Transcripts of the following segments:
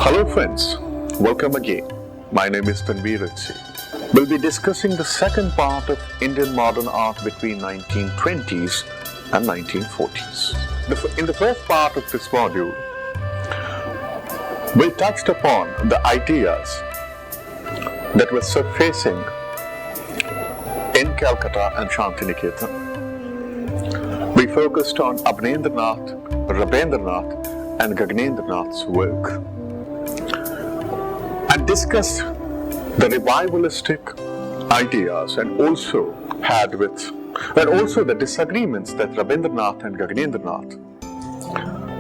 Hello friends, welcome again. My name is Tanveer Ritsi. We'll be discussing the second part of Indian modern art between 1920s and 1940s. In the first part of this module, we touched upon the ideas that were surfacing in Calcutta and Shantiniketan. We focused on Abhinendranath, Rabindranath and Gaganendranath's work and discussed the revivalistic ideas and also the disagreements that Rabindranath and Gaganendranath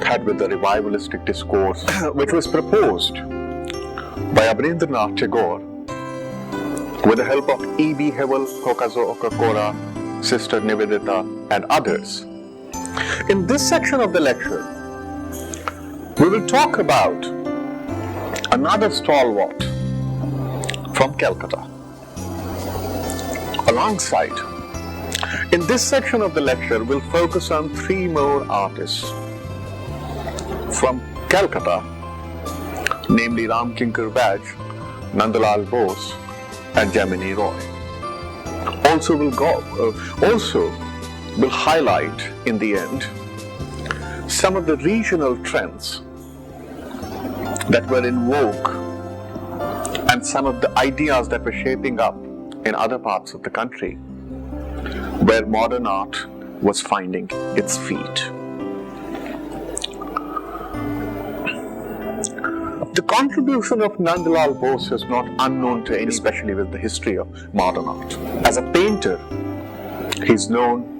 had with the revivalistic discourse which was proposed by Abhinendranath Tagore with the help of E.B. Hewell, Hokazo Okakora, Sister Nivedita and others. In this section of the lecture, we will talk about another stalwart from Calcutta. Alongside, in this section of the lecture, we'll focus on three more artists from Calcutta, namely Ramkinkar Baj, Nandalal Bose, and Jamini Roy. Also, we'll highlight in the end some of the regional trends that were in vogue and some of the ideas that were shaping up in other parts of the country where modern art was finding its feet. The contribution of Nandalal Bose is not unknown to any, especially with the history of modern art. As a painter, he's known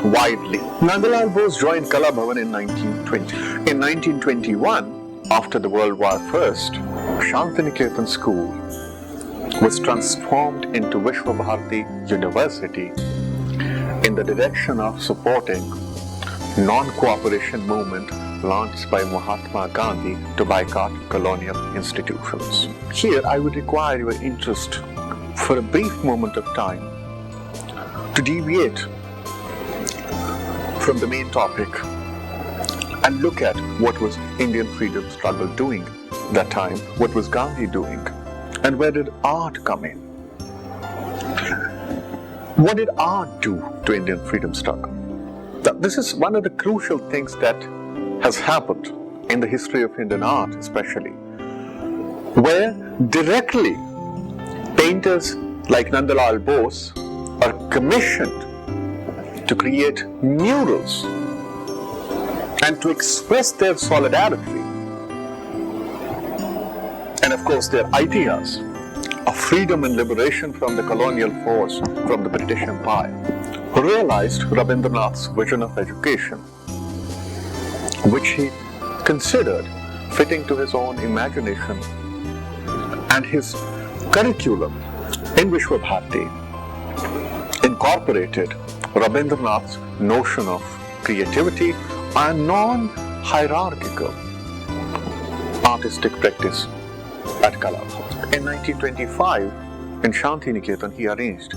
widely. Nandalal Bose joined Kala Bhavan in 1920. In 1921, after the World War I, Shantiniketan School was transformed into Vishwa Bharati University in the direction of supporting non-cooperation movement launched by Mahatma Gandhi to boycott colonial institutions. Here, I would require your interest for a brief moment of time to deviate from the main topic and look at what was Indian freedom struggle doing that time, what was Gandhi doing, and where did art come in? What did art do to Indian freedom struggle? Now, this is one of the crucial things that has happened in the history of Indian art especially, where directly painters like Nandalal Bose are commissioned to create murals and to express their solidarity and of course their ideas of freedom and liberation from the colonial force from the British Empire, realized Rabindranath's vision of education, which he considered fitting to his own imagination, and his curriculum in Vishwa Bharati incorporated Rabindranath's notion of creativity and non-hierarchical artistic practice at Kala Bhavan. In 1925, in Shantiniketan, he arranged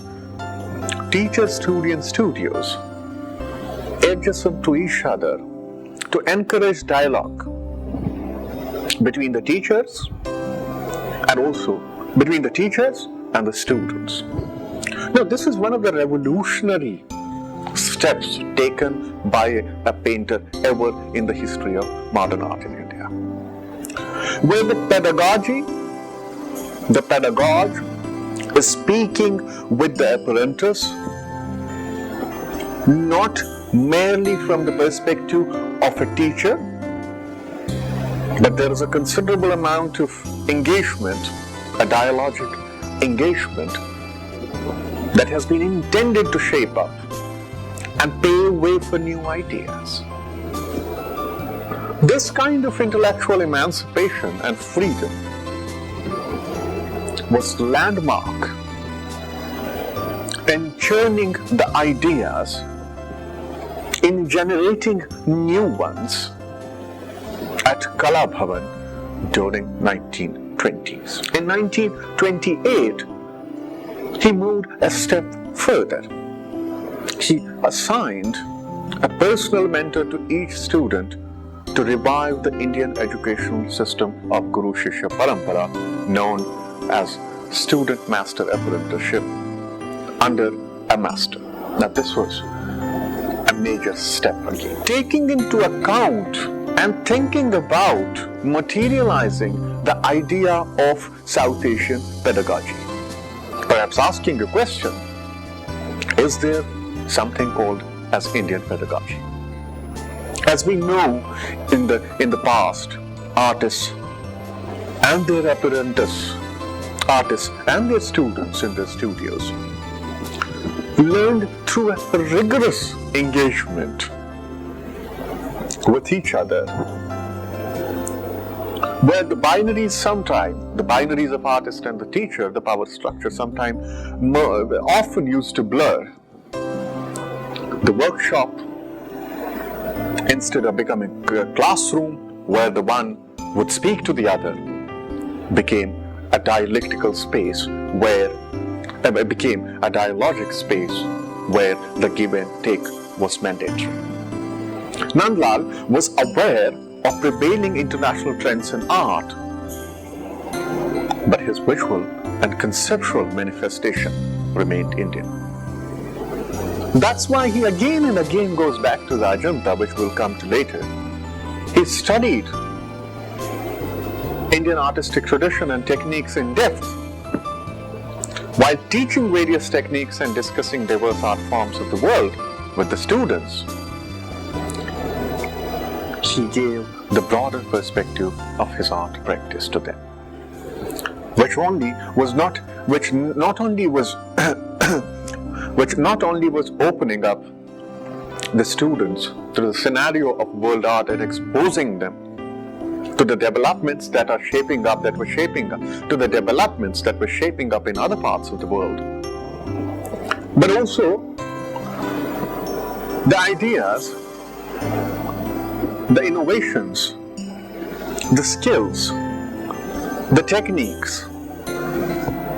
teacher-student studios adjacent to each other to encourage dialogue between the teachers and also between the teachers and the students. Now, this is one of the revolutionary steps taken by a painter ever in the history of modern art in India, where the pedagogue is speaking with the apprentice not merely from the perspective of a teacher, but there is a considerable amount of engagement, a dialogic engagement that has been intended to shape up and pave way for new ideas. This kind of intellectual emancipation and freedom was landmark in churning the ideas, in generating new ones at Kala Bhavan during 1920s. In 1928, he moved a step further. He assigned a personal mentor to each student to revive the Indian educational system of Guru Shishya Parampara, known as student master apprenticeship under a master. Now this was a major step again. Taking into account and thinking about materializing the idea of South Asian pedagogy. Perhaps asking a question, is there something called as Indian pedagogy? As we know, in the past, artists and their apprentices, artists and their students in their studios learned through a rigorous engagement with each other, where the binaries of artist and the teacher, the power structure often used to blur. The workshop, instead of becoming a classroom where the one would speak to the other, became a dialectical space where it became a dialogic space where the give and take was mandatory. Nandlal was aware of prevailing international trends in art, but his visual and conceptual manifestation remained Indian. That's why he again and again goes back to the Ajanta, which we'll come to later. He studied Indian artistic tradition and techniques in depth, while teaching various techniques and discussing diverse art forms of the world with the students. He gave the broader perspective of his art practice to them, which not only was opening up the students to the scenario of world art and exposing them to the developments that were shaping up in other parts of the world, but also the ideas, the innovations, the skills, the techniques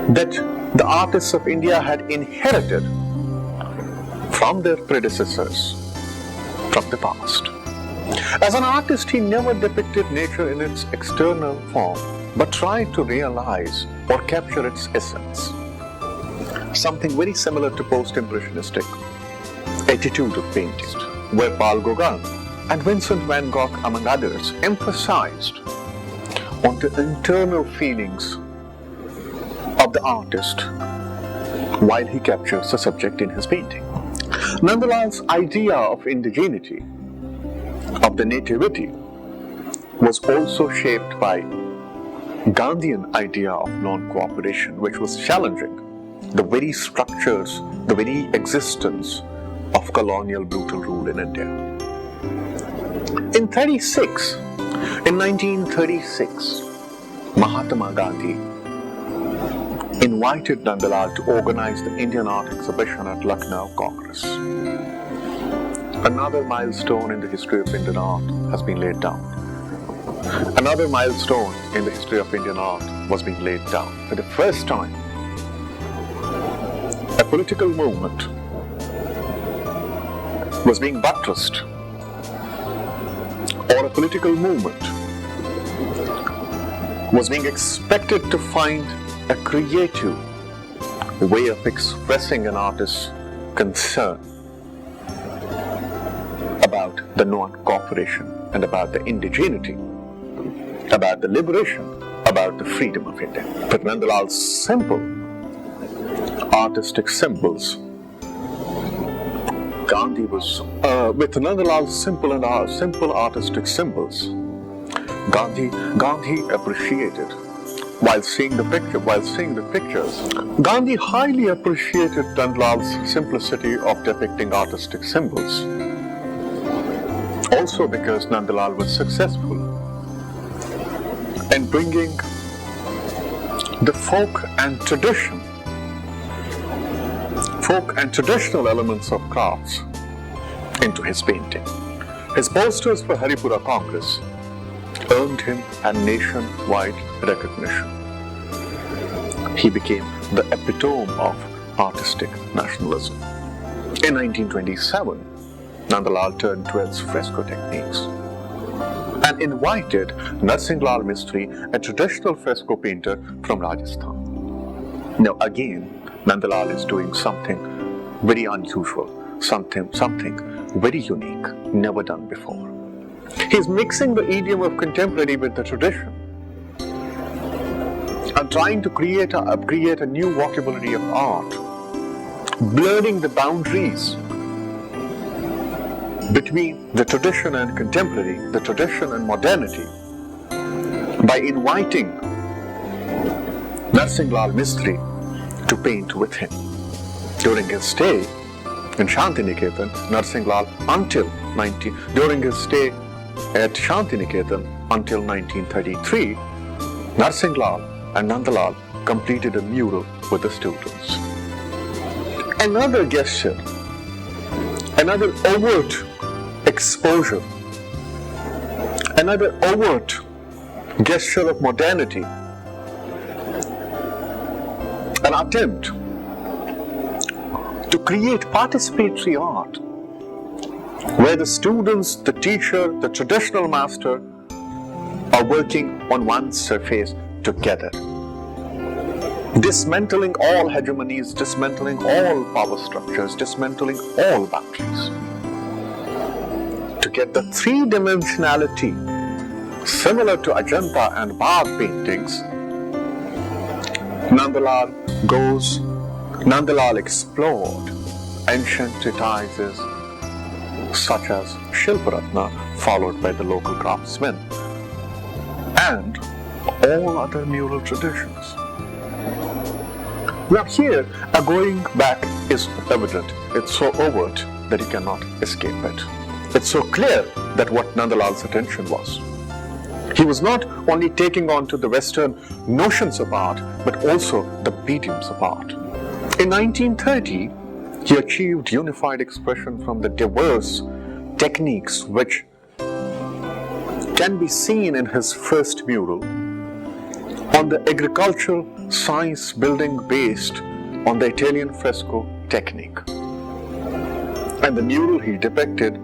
that the artists of India had inherited from their predecessors from the past. As an artist, he never depicted nature in its external form, but tried to realize or capture its essence. Something very similar to post-impressionistic attitude of painting, where Paul Gauguin and Vincent van Gogh, among others, emphasized on the internal feelings of the artist while he captures the subject in his painting. Nandlal's idea of indigeneity, of the nativity, was also shaped by Gandhian idea of non-cooperation, which was challenging the very structures, the very existence of colonial brutal rule in India. In 1936, Mahatma Gandhi invited Nandlal to organize the Indian art exhibition at Lucknow Congress. Another milestone in the history of Indian art has been laid down. Another milestone in the history of Indian art was being laid down. For the first time, a political movement was being buttressed, or a political movement was being expected to find a creative way of expressing an artist's concern about the non-cooperation and about the indigeneity, about the liberation, about the freedom of India. But Nandlal's simple artistic symbols, Gandhi was with Nandlal's simple artistic symbols, Gandhi appreciated. While seeing the pictures, Gandhi highly appreciated Nandlal's simplicity of depicting artistic symbols. Also because Nandlal was successful in bringing the folk and traditional elements of crafts into his painting. His posters for Haripura Congress earned him a nationwide recognition. He became the epitome of artistic nationalism. In 1927, Nandlal turned to its fresco techniques, and invited Narsinglal Mistry, a traditional fresco painter from Rajasthan. Now again, Nandalal is doing something very unusual, something very unique, never done before. He's mixing the idiom of contemporary with the tradition and trying to create a new vocabulary of art, blurring the boundaries between the tradition and contemporary, the tradition and modernity, by inviting Narsinglal Mistry to paint with him. During his stay in Shantiniketan, during his stay at Shantiniketan until 1933, Narsinglal and Nandalal completed a mural with the students. Another gesture, another overt exposure, another overt gesture of modernity, an attempt to create participatory art where the students, the teacher, the traditional master are working on one surface together, dismantling all hegemonies, dismantling all power structures, dismantling all boundaries, to get the three-dimensionality similar to Ajanta and Bhav paintings. Nandalal explored ancient treatises such as Shilparatna, followed by the local craftsmen, and all other mural traditions. Now here, a going back is evident. It's so overt that you cannot escape it. It's so clear that what Nandalal's attention was. He was not only taking on to the Western notions of art, but also the mediums of art. In 1930, he achieved unified expression from the diverse techniques which can be seen in his first mural on the agricultural science building based on the Italian fresco technique. And the mural he depicted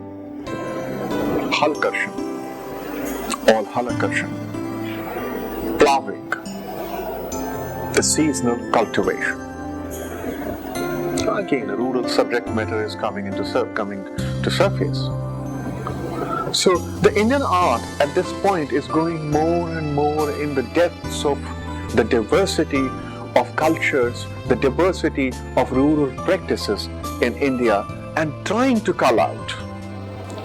Halkarshan, all Halakarshan, plowing, the seasonal cultivation. Again, a rural subject matter is coming to surface. So the Indian art at this point is going more and more in the depths of the diversity of cultures, the diversity of rural practices in India, and trying to call out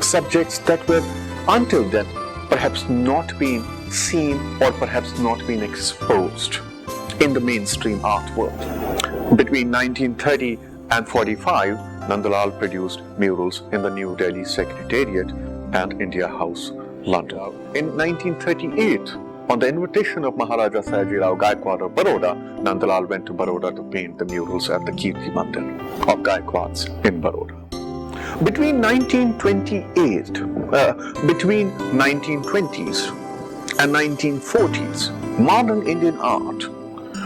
subjects that were until then perhaps not being seen or perhaps not being exposed in the mainstream art world. Between 1930 and 45, Nandalal produced murals in the New Delhi Secretariat and India House, London. In 1938, on the invitation of Maharaja Sayajirao Gaikwad of Baroda, Nandalal went to Baroda to paint the murals at the Kirti Mandir of Gaikwads in Baroda. Between 1920s and 1940s, modern Indian art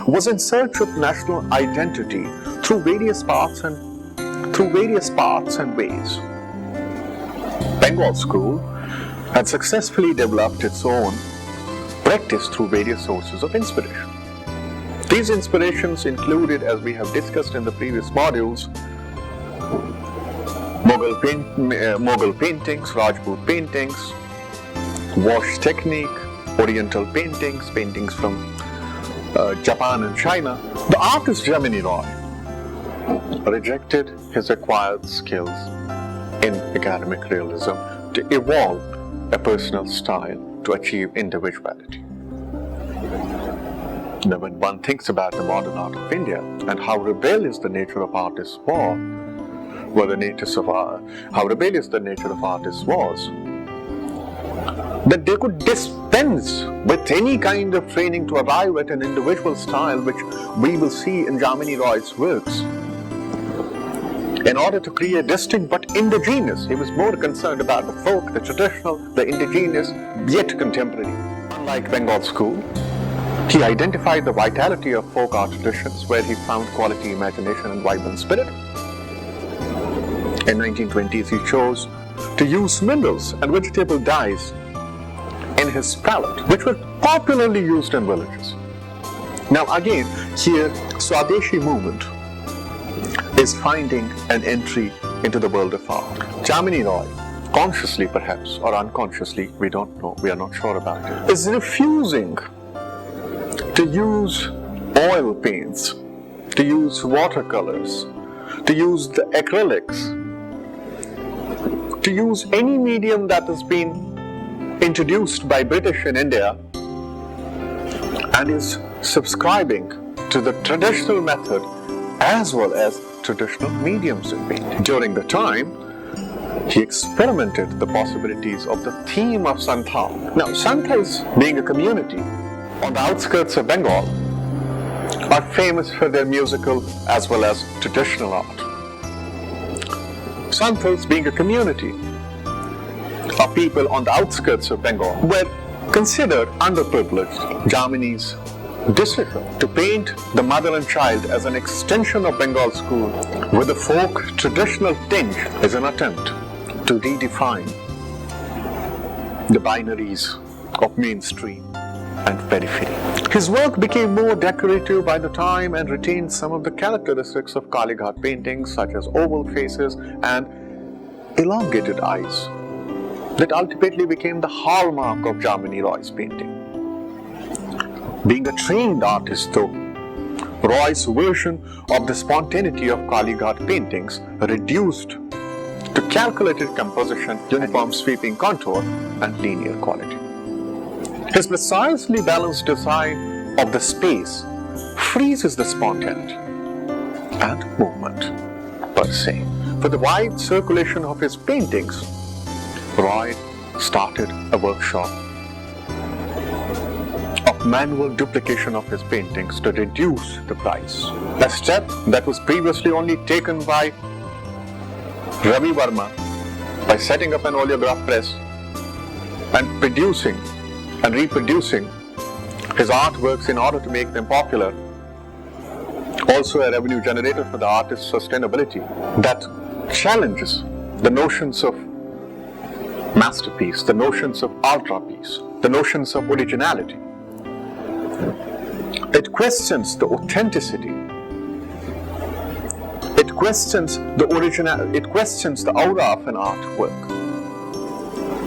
was in search of national identity through various paths and ways. Bengal school had successfully developed its own practice through various sources of inspiration. These inspirations included, as we have discussed in the previous modules, Mughal paintings, Rajput paintings, wash technique, Oriental paintings, paintings from Japan and China. The artist Jamini Roy rejected his acquired skills in academic realism to evolve a personal style to achieve individuality. Now, when one thinks about the modern art of India and how rebellious the nature of artists was, that they could dispense with any kind of training to arrive at an individual style, which we will see in Jamini Roy's works. In order to create distinct but indigenous, he was more concerned about the folk, the traditional, the indigenous, yet contemporary. Unlike Bengal school, he identified the vitality of folk art traditions where he found quality, imagination and vibrant spirit. In 1920s, he chose to use minerals and vegetable dyes his palette, which were popularly used in villages. Now again, here Swadeshi movement is finding an entry into the world of art. Jamini Roy, consciously perhaps or unconsciously, we don't know, we are not sure about it, is refusing to use oil paints, to use watercolors, to use the acrylics, to use any medium that has been introduced by British in India, and is subscribing to the traditional method as well as traditional mediums in painting. During the time, he experimented the possibilities of the theme of Santhal. Now, Santals, being a community on the outskirts of Bengal, are famous for their musical as well as traditional art. Santals, being a community of people on the outskirts of Bengal, were considered underprivileged. Jamini's decision to paint the mother and child as an extension of Bengal school with a folk traditional tinge is an attempt to redefine the binaries of mainstream and periphery. His work became more decorative by the time and retained some of the characteristics of Kalighat paintings, such as oval faces and elongated eyes, that ultimately became the hallmark of Jamini Roy's painting. Being a trained artist, though, Roy's version of the spontaneity of Kalighat paintings reduced to calculated composition, uniform sweeping contour, and linear quality. His precisely balanced design of the space freezes the spontaneity and movement per se. For the wide circulation of his paintings, Roy started a workshop of manual duplication of his paintings to reduce the price, a step that was previously only taken by Ravi Verma by setting up an oleograph press and producing and reproducing his artworks in order to make them popular. Also a revenue generator for the artist's sustainability that challenges the notions of masterpiece, the notions of ultra-piece, the notions of originality. It questions the authenticity. It questions the originality. It questions the aura of an artwork.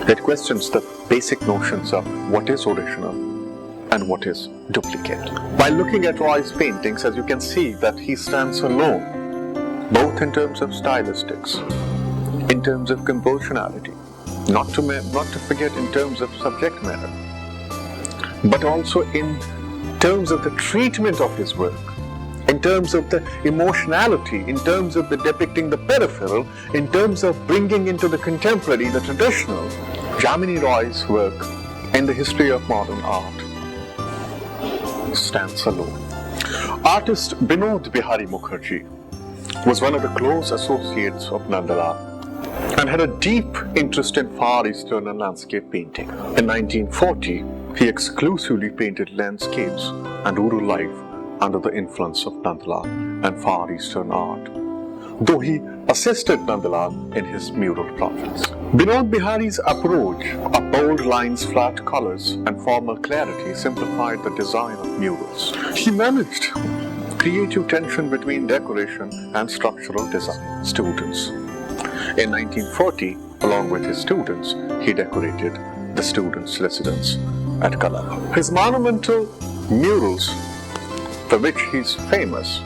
It questions the basic notions of what is original and what is duplicate. By looking at Roy's paintings, as you can see that he stands alone, both in terms of stylistics, in terms of compositionality, not to forget in terms of subject matter, but also in terms of the treatment of his work, in terms of the emotionality, in terms of the depicting the peripheral, in terms of bringing into the contemporary, the traditional. Jamini Roy's work in the history of modern art stands alone. Artist Binod Bihari Mukherjee was one of the close associates of Nandalal and had a deep interest in Far Eastern and landscape painting. In 1940, he exclusively painted landscapes and rural life under the influence of Nandalal and Far Eastern art, though he assisted Nandalal in his mural projects. Binod Bihari's approach of bold lines, flat colors, and formal clarity simplified the design of murals. He managed creative tension between decoration and structural design. Students. In 1940, along with his students, he decorated the students' residence at Kalaba. His monumental murals, for which he is famous,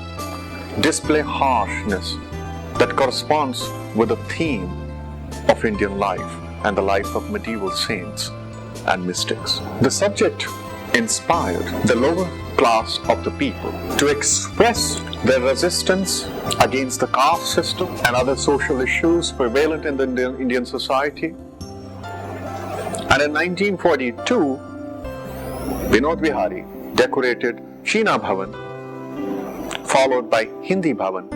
display harshness that corresponds with the theme of Indian life and the life of medieval saints and mystics. The subject inspired the lower class of the people to express their resistance against the caste system and other social issues prevalent in the Indian society. And in 1942, Binod Bihari decorated China Bhavan, followed by Hindi Bhavan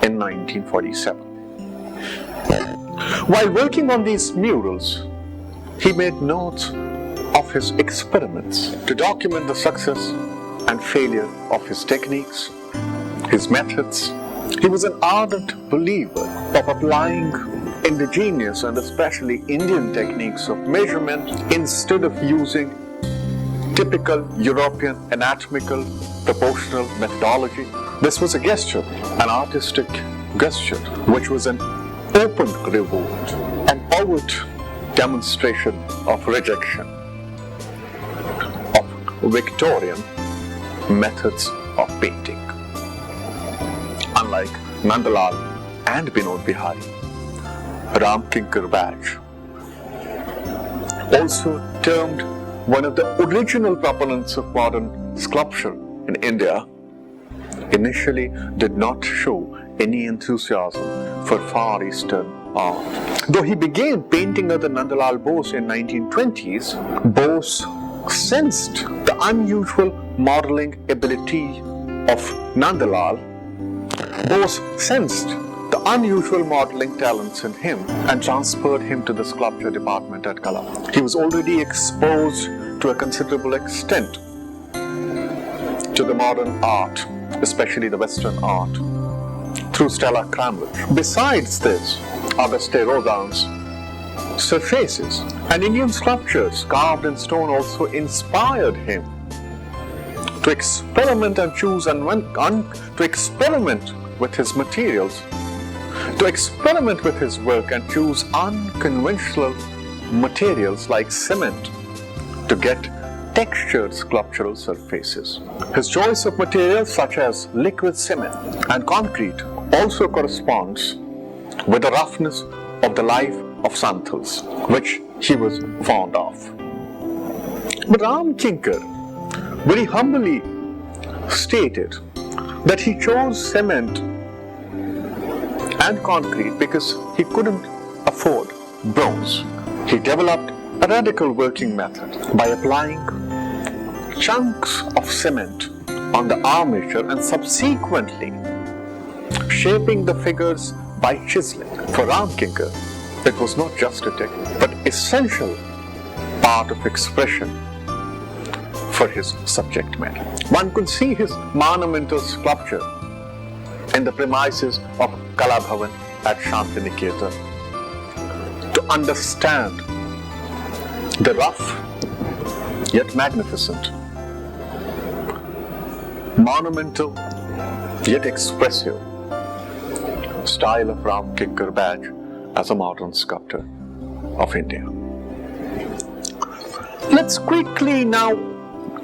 in 1947. While working on these murals, he made notes of his experiments to document the success and failure of his techniques, his methods. He was an ardent believer of applying indigenous and especially Indian techniques of measurement instead of using typical European anatomical proportional methodology. This was a gesture, an artistic gesture, which was an open revolt, an overt demonstration of rejection of Victorian methods of painting. Unlike Nandalal and Binod Bihari, Ram Kinkar Baj, also termed one of the original proponents of modern sculpture in India, initially did not show any enthusiasm for Far Eastern art. Though he began painting under Nandalal Bose in 1920s, Bose sensed the unusual modeling ability of Nandalal. Bose sensed the unusual modeling talents in him and transferred him to the sculpture department at Kala. He was already exposed to a considerable extent to the modern art, especially the Western art, through Stella Cramlich. Besides this, Auguste Rodin's surfaces and Indian sculptures carved in stone also inspired him to experiment and choose to experiment with his materials, to experiment with his work and choose unconventional materials like cement to get textured sculptural surfaces. His choice of materials such as liquid cement and concrete also corresponds with the roughness of the life of Santals, which he was fond of. But Ram Kinkar very humbly stated that he chose cement and concrete because he couldn't afford bronze. He developed a radical working method by applying chunks of cement on the armature and subsequently shaping the figures by chiseling. For Ram Kinkar, it was not just a technique, but essential part of expression for his subject matter. One could see his monumental sculpture in the premises of Kala Bhavan at Shantiniketan to understand the rough yet magnificent, monumental yet expressive style of Ram Kinkar Baj as a modern sculptor of India. Let's quickly now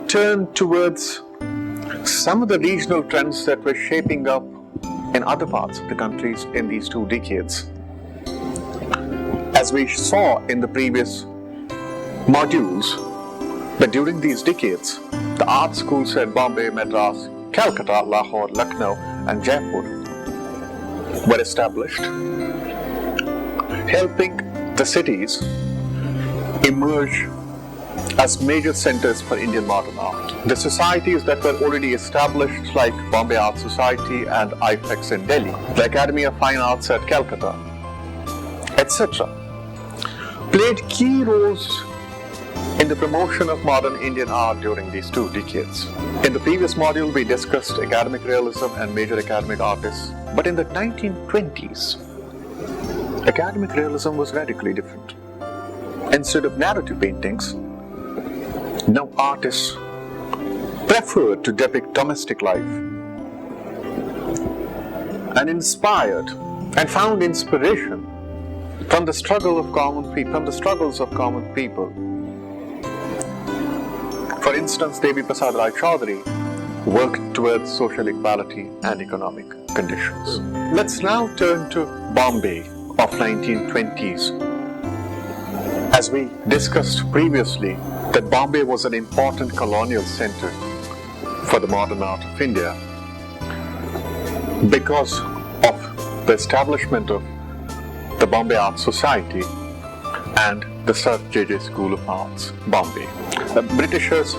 turn towards some of the regional trends that were shaping up in other parts of the countries in these 2 decades. As we saw in the previous modules, that during these decades, the art schools at Bombay, Madras, Calcutta, Lahore, Lucknow, and Jaipur were established, helping the cities emerge as major centers for Indian modern art. The societies that were already established, like Bombay Art Society and IFEX in Delhi, the Academy of Fine Arts at Calcutta, etc., played key roles in the promotion of modern Indian art during these 2 decades. In the previous module, we discussed academic realism and major academic artists, but in the 1920s, academic realism was radically different. Instead of narrative paintings, now artists preferred to depict domestic life and inspired and found inspiration from the struggles of common people. For instance, Devi Prasad Rai Chaudhary worked towards social equality and economic conditions. Let's now turn to Bombay of 1920s. As we discussed previously, that Bombay was an important colonial center for the modern art of India because of the establishment of the Bombay Art Society and the Sir J.J. School of Arts, Bombay. The Britishers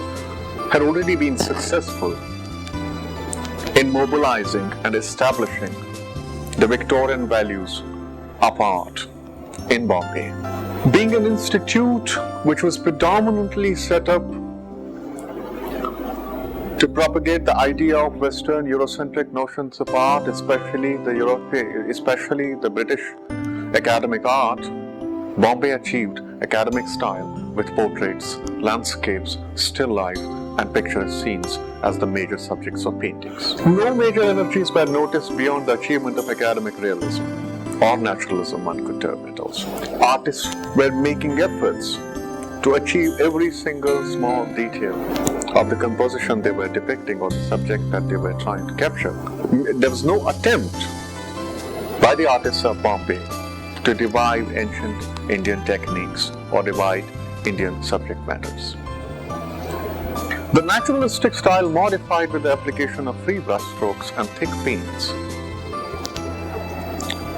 had already been successful in mobilizing and establishing the Victorian values of art in Bombay. Being an institute which was predominantly set up to propagate the idea of Western Eurocentric notions of art, especially the British academic art, Bombay achieved academic style with portraits, landscapes, still life, and picturesque scenes as the major subjects of paintings. No major energies were noticed beyond the achievement of academic realism, or naturalism one could term it also. Artists were making efforts to achieve every single small detail of the composition they were depicting or the subject that they were trying to capture. There was no attempt by the artists of Bombay to revive ancient Indian techniques or revive Indian subject matters. The naturalistic style, modified with the application of free brush strokes and thick paints,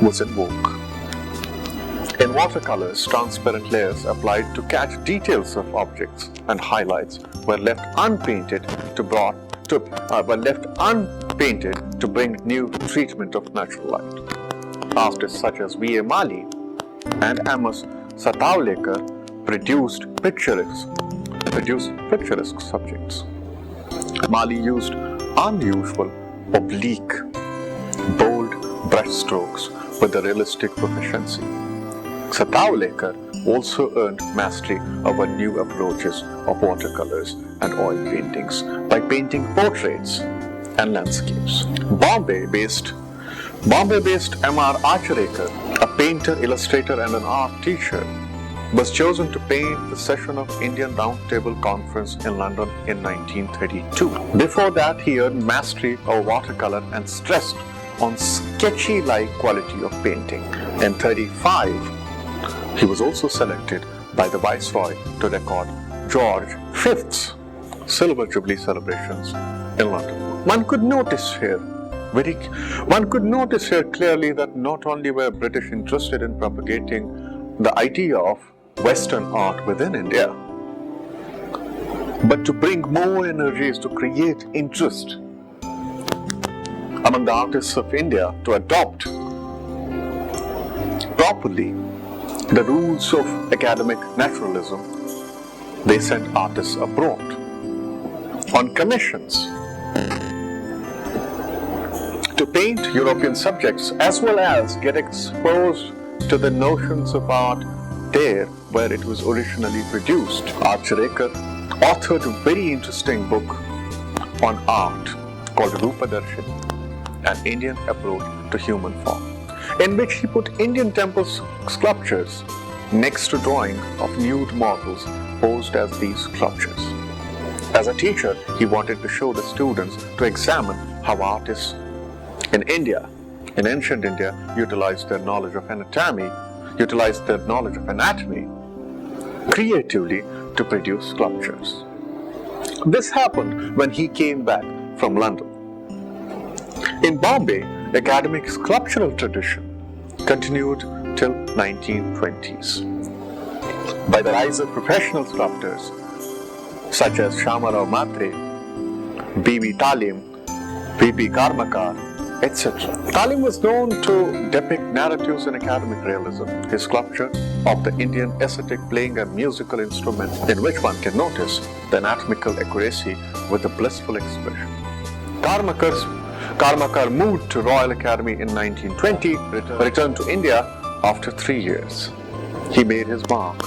was in vogue. In watercolors, transparent layers applied to catch details of objects and highlights were left unpainted to bring new treatment of natural light. Artists such as V.A. Mali and Amos Satawalekar produced picturesque subjects. Mali used unusual, oblique, bold brush strokes with a realistic proficiency. Satawalekar also earned mastery over new approaches of watercolors and oil paintings by painting portraits and landscapes. Bombay-based M.R. Acharekar, a painter, illustrator, and an art teacher, was chosen to paint the session of Indian Round Table Conference in London in 1932. Before that, he earned mastery of watercolor and stressed on sketchy-like quality of painting. In 1935, he was also selected by the Viceroy to record George V's Silver Jubilee celebrations in London. One could notice here clearly that not only were British interested in propagating the idea of Western art within India, but to bring more energies to create interest among the artists of India to adopt properly the rules of academic naturalism. They sent artists abroad on commissions to paint European subjects as well as get exposed to the notions of art there where it was originally produced. Acharekar authored a very interesting book on art called Rupadarshini, an Indian approach to human form, in which he put Indian temple sculptures next to drawing of nude models posed as these sculptures. As a teacher, he wanted to show the students to examine how artists in ancient India, utilized their knowledge of anatomy creatively to produce sculptures. This happened when he came back from London. In Bombay, academic sculptural tradition continued till 1920s. By the rise of professional sculptors such as Shamarao Matre, B.B. Talim, P.P. Karmakar, etc. Talim was known to depict narratives in academic realism. His sculpture of the Indian ascetic playing a musical instrument, in which one can notice the anatomical accuracy with a blissful expression. Karmakar moved to Royal Academy in 1920, returned to India after 3 years. He made his mark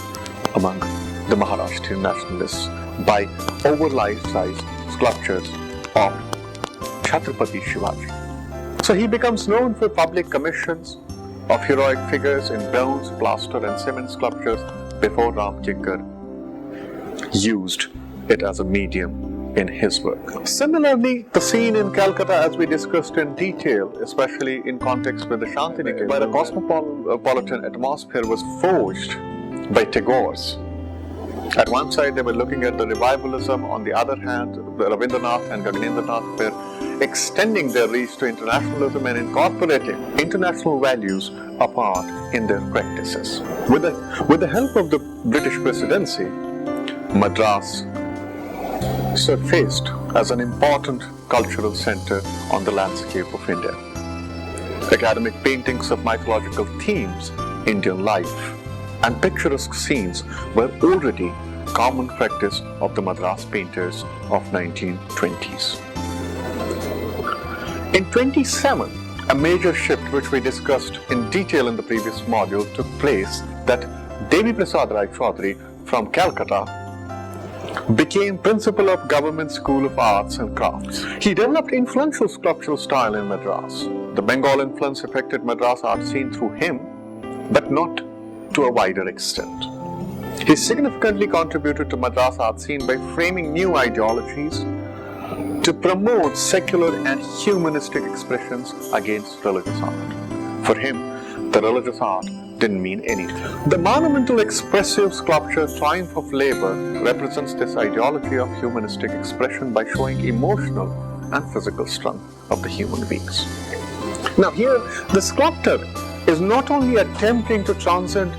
among the Maharashtrian nationalists by over life-size sculptures of Chhatrapati Shivaji. So he becomes known for public commissions of heroic figures in bronze, plaster and cement sculptures before Ram Kinkar used it as a medium in his work. Similarly, the scene in Calcutta, as we discussed in detail, especially in context with the Shantiniketan, where a cosmopolitan atmosphere was forged by Tagore's. At one side, they were looking at the revivalism. On the other hand, Rabindranath and Gaganendranath were extending their reach to internationalism and incorporating international values of art in their practices. With the help of the British presidency, Madras surfaced as an important cultural center on the landscape of India. Academic paintings of mythological themes, Indian life, and picturesque scenes were already common practice of the Madras painters of 1920s. In 1927, a major shift which we discussed in detail in the previous module took place, that Devi Prasad Rai Chaudhary from Calcutta became principal of Government School of Arts and Crafts. He developed influential sculptural style in Madras. The Bengal influence affected Madras art scene through him, but not to a wider extent. He significantly contributed to Madras art scene by framing new ideologies to promote secular and humanistic expressions against religious art. For him, the religious art didn't mean anything. The monumental expressive sculpture Triumph of Labor represents this ideology of humanistic expression by showing emotional and physical strength of the human beings. Now here, the sculptor is not only attempting to transcend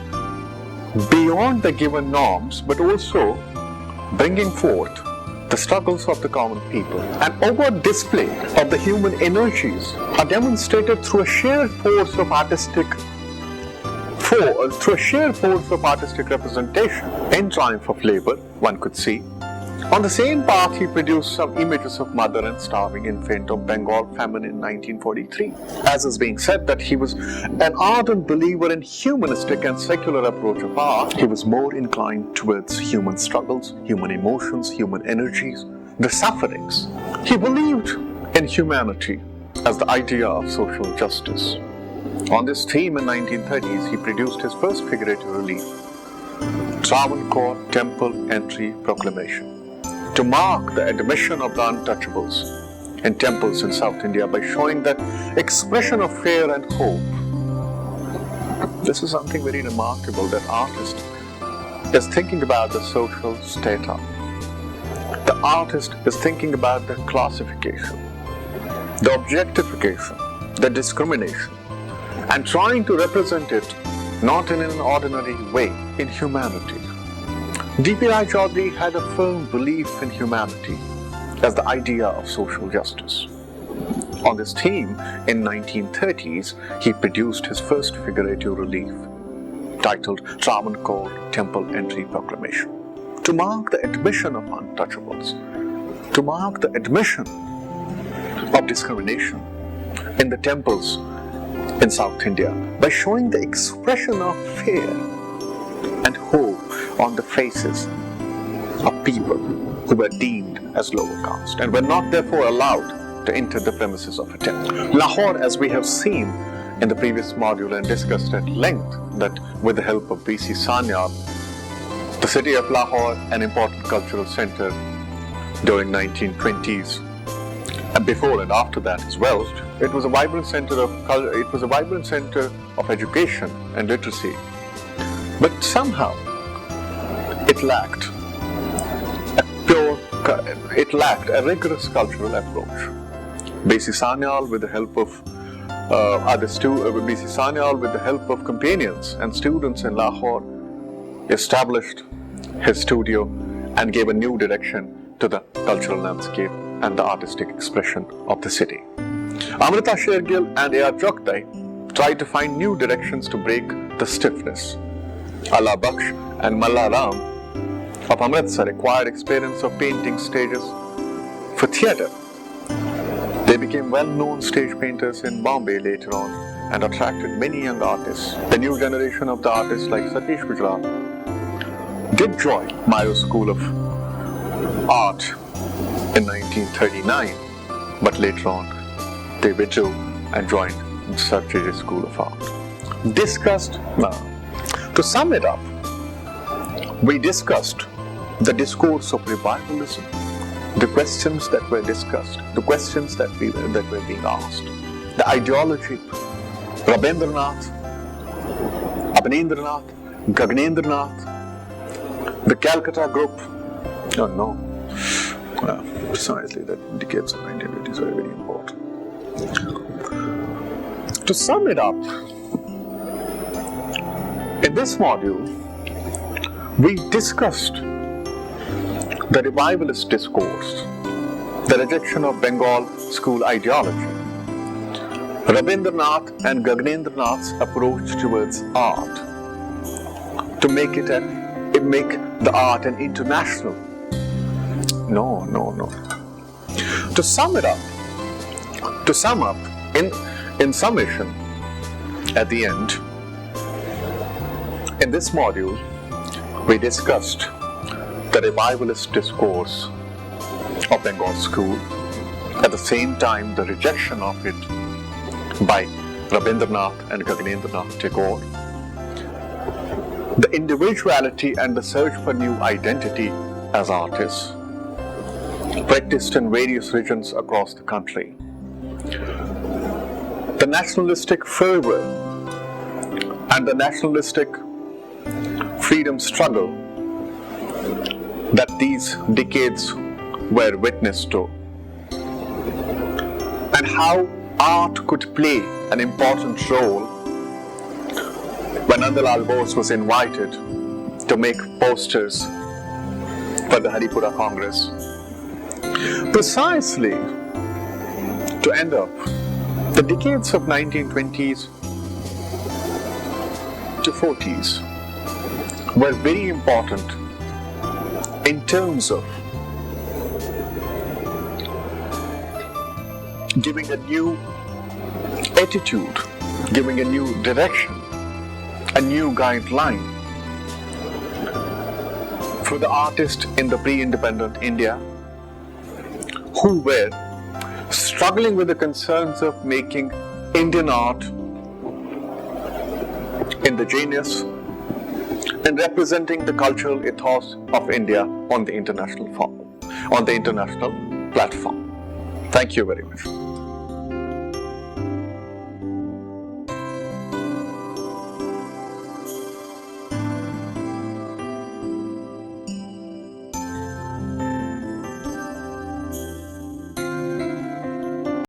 beyond the given norms, but also bringing forth the struggles of the common people. An overt display of the human energies are demonstrated through a sheer force of artistic representation. In Triumph of Labor, one could see, on the same path he produced some images of mother and starving infant of Bengal famine in 1943. As is being said that he was an ardent believer in humanistic and secular approach of art, he was more inclined towards human struggles, human emotions, human energies, the sufferings. He believed in humanity as the idea of social justice. On this theme in 1930s, he produced his first figurative relief, Travancore Temple Entry Proclamation, to mark the admission of the untouchables in temples in South India by showing that expression of fear and hope. This is something very remarkable, that artist is thinking about the social strata. The artist is thinking about the classification, the objectification, the discrimination, and trying to represent it not in an ordinary way, in humanity. D.P. Rai Chaudhary had a firm belief in humanity as the idea of social justice. On this theme, in 1930s, he produced his first figurative relief, titled Travancore Temple Entry Proclamation, to mark the admission of untouchables, to mark the admission of discrimination in the temples in South India by showing the expression of fear and hope on the faces of people who were deemed as lower caste and were not therefore allowed to enter the premises of a temple. Lahore, as we have seen in the previous module and discussed at length, that with the help of B.C. Sanyal, the city of Lahore, an important cultural center during 1920s, and before and after that as well, it was a vibrant center of education and literacy. But somehow it lacked a rigorous cultural approach. B.C. Sanyal, with the help of companions and students in Lahore, established his studio and gave a new direction to the cultural landscape and the artistic expression of the city. Amrita Shergill and A.R. Joktai tried to find new directions to break the stiffness. Allah Baksh and Malla Ram of Amritsar acquired experience of painting stages for theatre. They became well-known stage painters in Bombay later on and attracted many young artists. The new generation of the artists like Satish Gujarat did join Mayo School of Art in 1939, but later on they withdrew and joined the Sir J.J. School of Art. To sum it up, we discussed the discourse of revivalism, the questions that were discussed, the questions that were being asked, the ideology, Rabindranath, Abhinendranath, Gaganendranath, the Calcutta group. Precisely, that decades of 1980s are very important. To sum it up, in this module, we discussed the revivalist discourse, the rejection of Bengal school ideology, Rabindranath and Gaganendranath's approach towards art, to make the art an international. No. To sum up, In summation, at the end, in this module, we discussed the revivalist discourse of Bengal school, at the same time the rejection of it by Rabindranath and Gaganendranath Tagore, the individuality and the search for new identity as artists, practiced in various regions across the country, the nationalistic fervor and the nationalistic freedom struggle that these decades were witness to, and how art could play an important role when Nandalal Bose was invited to make posters for the Haripura Congress. Precisely to end up, the decades of 1920s to 40s were very important in terms of giving a new attitude, giving a new direction, a new guideline for the artists in the pre-independent India who were struggling with the concerns of making Indian art indigenous and representing the cultural ethos of India on the international platform. Thank you very much.